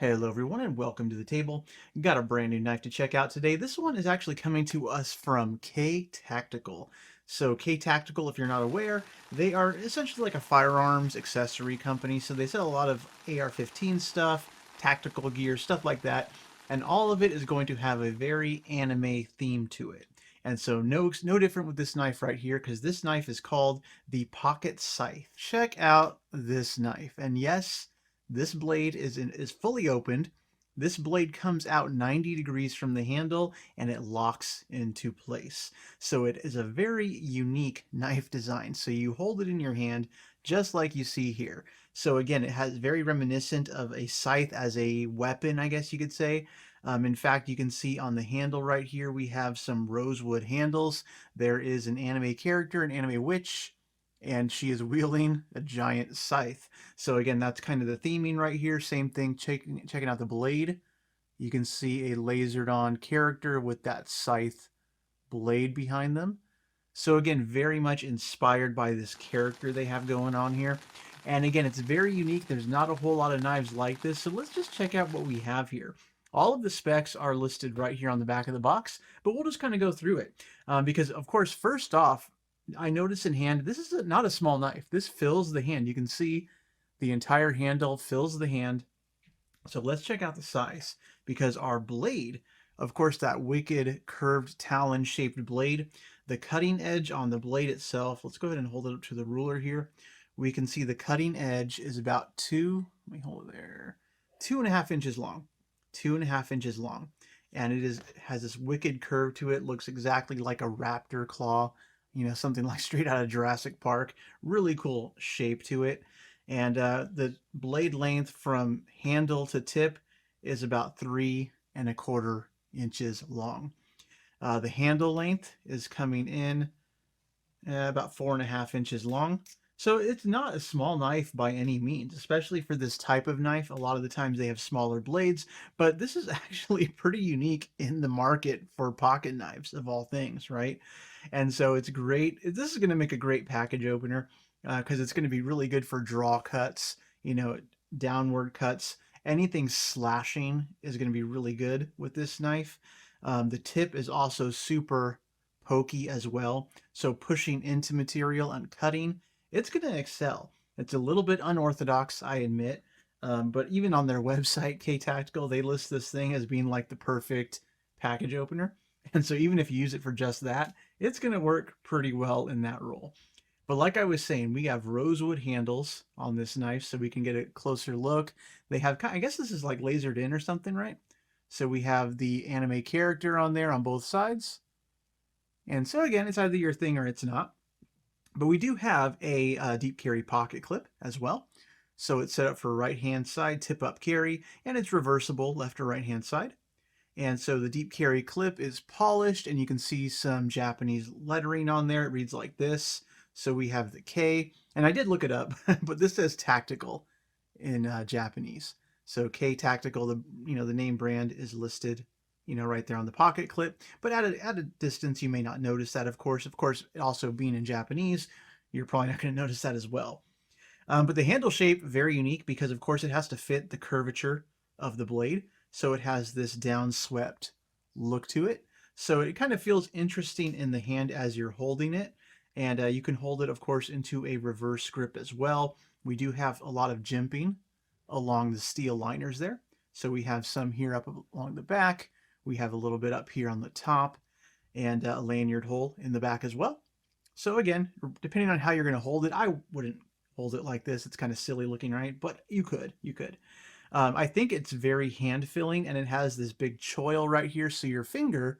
Hello everyone and welcome to the table. Got a brand new knife to check out today. This one is actually coming to us from KTactical. So KTactical, if you're not aware, they are essentially like a firearms accessory company. So they sell a lot of AR-15 stuff, tactical gear, stuff like that. And all of it is going to have a very anime theme to it. And so no different with this knife right here, because this knife is called the Pocket Scythe. Check out this knife. And yes, this blade is fully opened. This blade comes out 90 degrees from the handle and it locks into place. So it is a very unique knife design. So you hold it in your hand just like you see here. So again, it has very reminiscent of a scythe as a weapon, I guess you could say. In fact, you can see on the handle right here, we have some rosewood handles. There is an anime character, an anime witch, and she is wielding a giant scythe. So again, that's kind of the theming right here. Same thing, checking out the blade. You can see a lasered on character with that scythe blade behind them. So again, very much inspired by this character they have going on here. And again, it's very unique. There's not a whole lot of knives like this. So let's just check out what we have here. All of the specs are listed right here on the back of the box, but we'll just kind of go through it. Because of course, first off, I notice in hand, this is not a small knife. This fills the hand. You can see the entire handle fills the hand. So let's check out the size, because our blade, of course, that wicked curved talon shaped blade, the cutting edge on the blade itself, let's go ahead and hold it up to the ruler here. We can see the cutting edge is about let me hold it there, 2.5 inches long, 2.5 inches long. And has this wicked curve to it, looks exactly like a raptor claw, you know, something like straight out of Jurassic Park. Really cool shape to it. And the blade length from handle to tip is about 3.25 inches long. The handle length is coming in about 4.5 inches long. So it's not a small knife by any means, especially for this type of knife. A lot of the times they have smaller blades, but this is actually pretty unique in the market for pocket knives of all things, right? And so it's great. This is going to make a great package opener because it's going to be really good for draw cuts, you know, downward cuts. Anything slashing is going to be really good with this knife. The tip is also super pokey as well. So pushing into material and cutting, it's going to excel. It's a little bit unorthodox, I admit. But even on their website, KTactical, they list this thing as being like the perfect package opener. And so even if you use it for just that, it's going to work pretty well in that role. But like I was saying, we have rosewood handles on this knife so we can get a closer look. They have, I guess this is like lasered in or something, right? So we have the anime character on there on both sides. And so again, it's either your thing or it's not. But we do have a deep carry pocket clip as well. So it's set up for right hand side tip up carry, and it's reversible left or right hand side. And so the deep carry clip is polished, and you can see some Japanese lettering on there. It reads like this. So we have the K, and I did look it up, but this says tactical in Japanese. So KTactical, the name brand is listed, right there on the pocket clip. But at a distance, you may not notice that. Of course, also being in Japanese, you're probably not going to notice that as well. But the handle shape, very unique because, of course, it has to fit the curvature of the blade. So it has this downswept look to it. So it kind of feels interesting in the hand as you're holding it. And you can hold it, of course, into a reverse grip as well. We do have a lot of jimping along the steel liners there. So we have some here up along the back. We have a little bit up here on the top and a lanyard hole in the back as well. So again, depending on how you're going to hold it, I wouldn't hold it like this. It's kind of silly looking, right? But you could. I think it's very hand filling, and it has this big choil right here. So your finger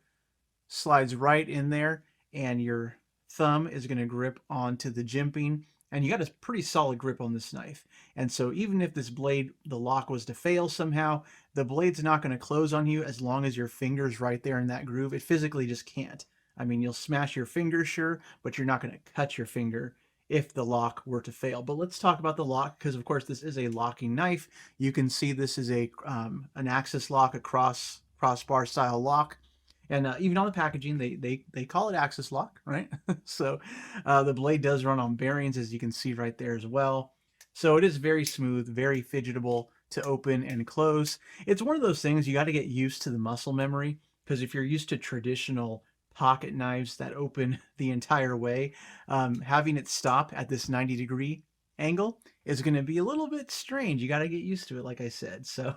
slides right in there and your thumb is going to grip onto the jimping, and you got a pretty solid grip on this knife. And so even if this blade, the lock was to fail somehow, the blade's not going to close on you as long as your finger's right there in that groove. It physically just can't. I mean, you'll smash your finger, sure, but you're not going to cut your finger if the lock were to fail. But let's talk about the lock, because of course this is a locking knife. You can see this is an axis lock, a crossbar style lock. And even on the packaging, they call it axis lock, right? So the blade does run on bearings, as you can see right there as well. So it is very smooth, very fidgetable to open and close. It's one of those things you got to get used to the muscle memory, because if you're used to traditional pocket knives that open the entire way, having it stop at this 90-degree angle is going to be a little bit strange. You got to get used to it, like I said. So,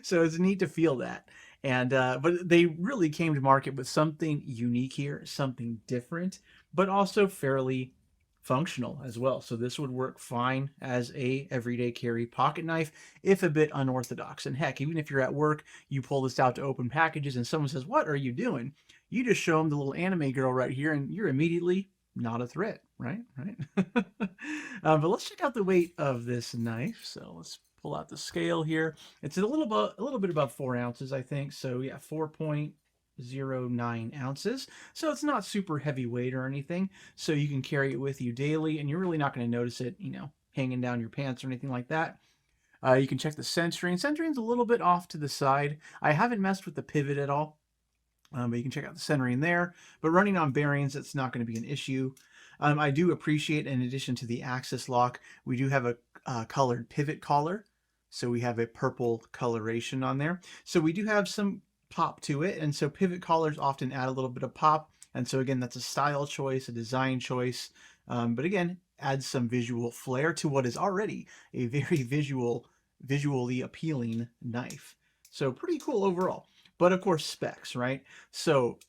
so it's neat to feel that. And but they really came to market with something unique here, something different, but also fairly functional as well. So this would work fine as a everyday carry pocket knife, if a bit unorthodox. And heck, even if you're at work, you pull this out to open packages and someone says, "What are you doing?" You just show them the little anime girl right here and you're immediately not a threat, right? But let's check out the weight of this knife. So let's pull out the scale here. It's a little bit above 4 ounces, I think. So yeah, 4.09 ounces. So it's not super heavyweight or anything. So you can carry it with you daily, and you're really not going to notice it, hanging down your pants or anything like that. You can check the centering. Centering's a little bit off to the side. I haven't messed with the pivot at all. But you can check out the centering there. But running on bearings, that's not going to be an issue. I do appreciate, in addition to the axis lock, we do have a colored pivot collar. So we have a purple coloration on there. So we do have some pop to it. And so pivot collars often add a little bit of pop. And so again, that's a style choice, a design choice. But again, adds some visual flair to what is already a very visually appealing knife. So pretty cool overall. But of course, specs, right? So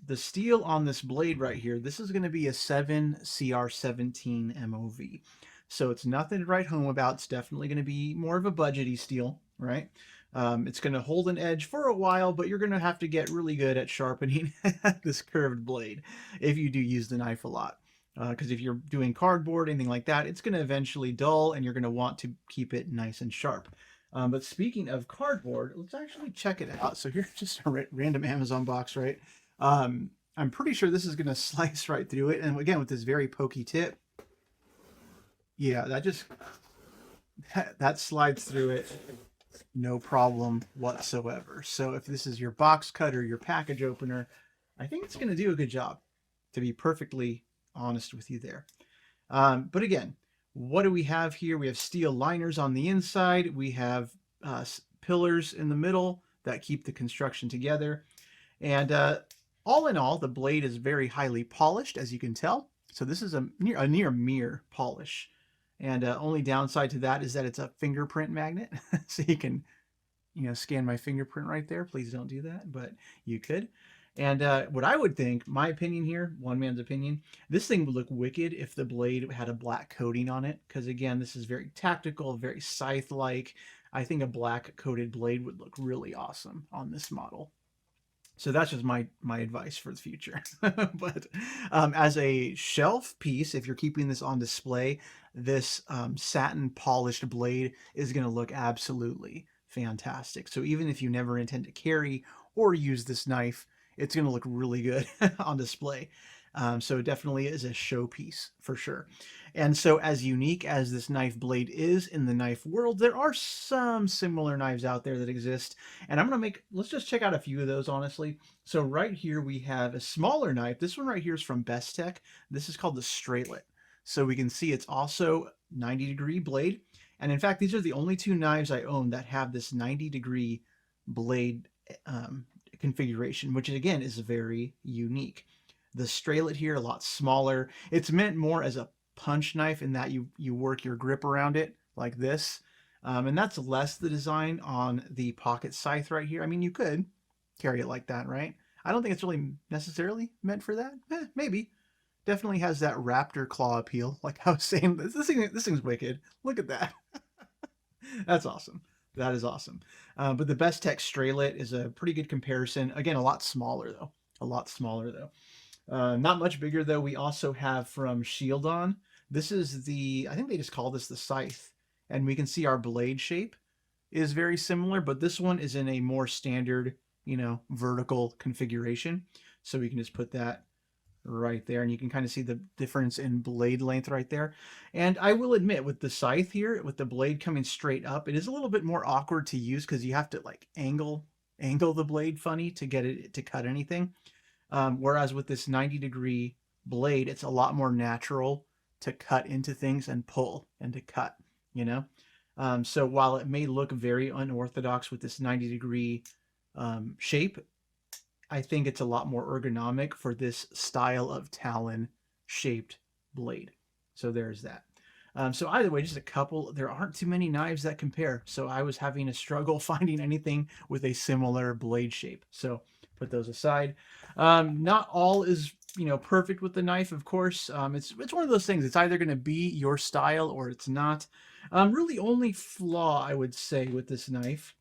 the steel on this blade right here, this is going to be a 7CR17 MOV. So it's nothing to write home about. It's definitely going to be more of a budgety steel, right? It's going to hold an edge for a while, but you're going to have to get really good at sharpening this curved blade if you do use the knife a lot. Because if you're doing cardboard, anything like that, it's going to eventually dull, and you're going to want to keep it nice and sharp. But speaking of cardboard, let's actually check it out. So here's just a random Amazon box, right? I'm pretty sure this is going to slice right through it. And again, with this very pokey tip, yeah, that slides through it, no problem whatsoever. So if this is your box cutter, your package opener, I think it's going to do a good job, to be perfectly honest with you there. But again, what do we have here? We have steel liners on the inside. We have pillars in the middle that keep the construction together. And all in all, the blade is very highly polished, as you can tell. So this is a near mirror polish. And only downside to that is that it's a fingerprint magnet. So you can, scan my fingerprint right there. Please don't do that, but you could. And what I would think, my opinion here, one man's opinion, this thing would look wicked if the blade had a black coating on it. Because again, this is very tactical, very scythe-like. I think a black coated blade would look really awesome on this model. So that's just my advice for the future. But as a shelf piece, if you're keeping this on display, this satin polished blade is going to look absolutely fantastic. So even if you never intend to carry or use this knife, it's going to look really good on display. So it definitely is a showpiece for sure. And so as unique as this knife blade is in the knife world, there are some similar knives out there that exist. And let's just check out a few of those, honestly. So right here we have a smaller knife. This one right here is from Bestech. This is called the Straightlet. So we can see it's also 90-degree blade. And in fact, these are the only two knives I own that have this 90-degree blade configuration, which again is very unique. The Straightlet here, a lot smaller. It's meant more as a punch knife in that you work your grip around it like this. And that's less the design on the Pocket Scythe right here. I mean, you could carry it like that, right? I don't think it's really necessarily meant for that. Maybe. Definitely has that raptor claw appeal. Like I was saying, this thing's wicked. Look at that. That's awesome. That is awesome. But the Bestech Straightlet is a pretty good comparison. Again, a lot smaller though. A lot smaller though. Not much bigger though. We also have from Shieldon. This is I think they just call this the Scythe. And we can see our blade shape is very similar, but this one is in a more standard, vertical configuration. So we can just put that right there, and you can kind of see the difference in blade length right there. And I will admit, with the Scythe here, with the blade coming straight up, it is a little bit more awkward to use because you have to like angle the blade funny to get it to cut anything. Whereas with this 90-degree blade, it's a lot more natural to cut into things and pull and to cut, So while it may look very unorthodox with this 90-degree shape, I think it's a lot more ergonomic for this style of talon shaped blade. So there's that. So either way, just a couple. There aren't too many knives that compare. So I was having a struggle finding anything with a similar blade shape. So put those aside. Not all is perfect with the knife, of course. It's one of those things. It's either going to be your style or it's not. Really, only flaw I would say with this knife,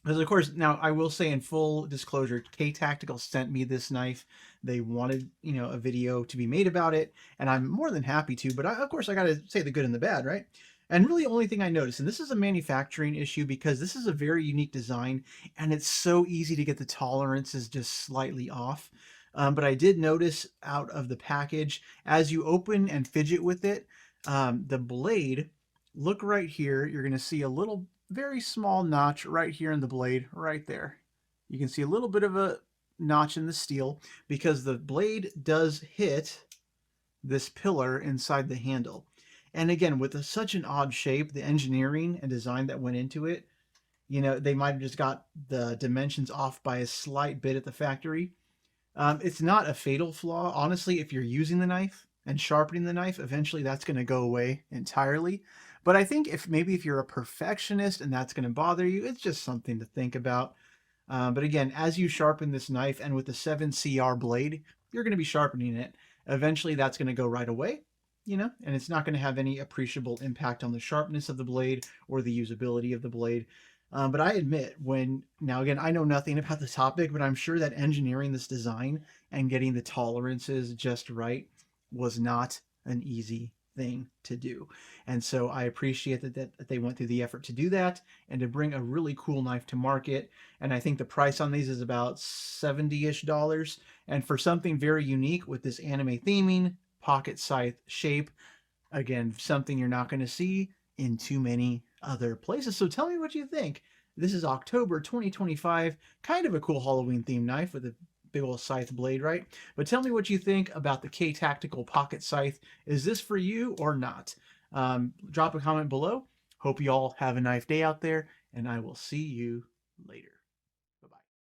because of course, now I will say in full disclosure, KTactical sent me this knife. They wanted, a video to be made about it, and I'm more than happy to. But of course, I got to say the good and the bad, right? And really, the only thing I noticed, and this is a manufacturing issue because this is a very unique design, and it's so easy to get the tolerances just slightly off. But I did notice out of the package, as you open and fidget with it, the blade, look right here, you're going to see a little very small notch right here in the blade, right there. You can see a little bit of a notch in the steel because the blade does hit this pillar inside the handle. And again, with such an odd shape, the engineering and design that went into it, they might have just got the dimensions off by a slight bit at the factory. It's not a fatal flaw. Honestly, if you're using the knife and sharpening the knife, eventually that's going to go away entirely. But I think if you're a perfectionist and that's going to bother you, it's just something to think about. But again, as you sharpen this knife and with the 7CR blade, you're going to be sharpening it. Eventually that's going to go right away, and it's not going to have any appreciable impact on the sharpness of the blade or the usability of the blade. But I admit, now again, I know nothing about the topic, but I'm sure that engineering this design and getting the tolerances just right was not an easy thing to do. And so I appreciate that they went through the effort to do that and to bring a really cool knife to market. And I think the price on these is about $70-ish. And for something very unique with this anime theming, pocket scythe shape, again, something you're not going to see in too many other places. So tell me what you think. This is October 2025, kind of a cool Halloween themed knife with a big old scythe blade, right? But tell me what you think about the KTactical Pocket Scythe. Is this for you or not? Drop a comment below. Hope you all have a nice day out there, and I will see you later.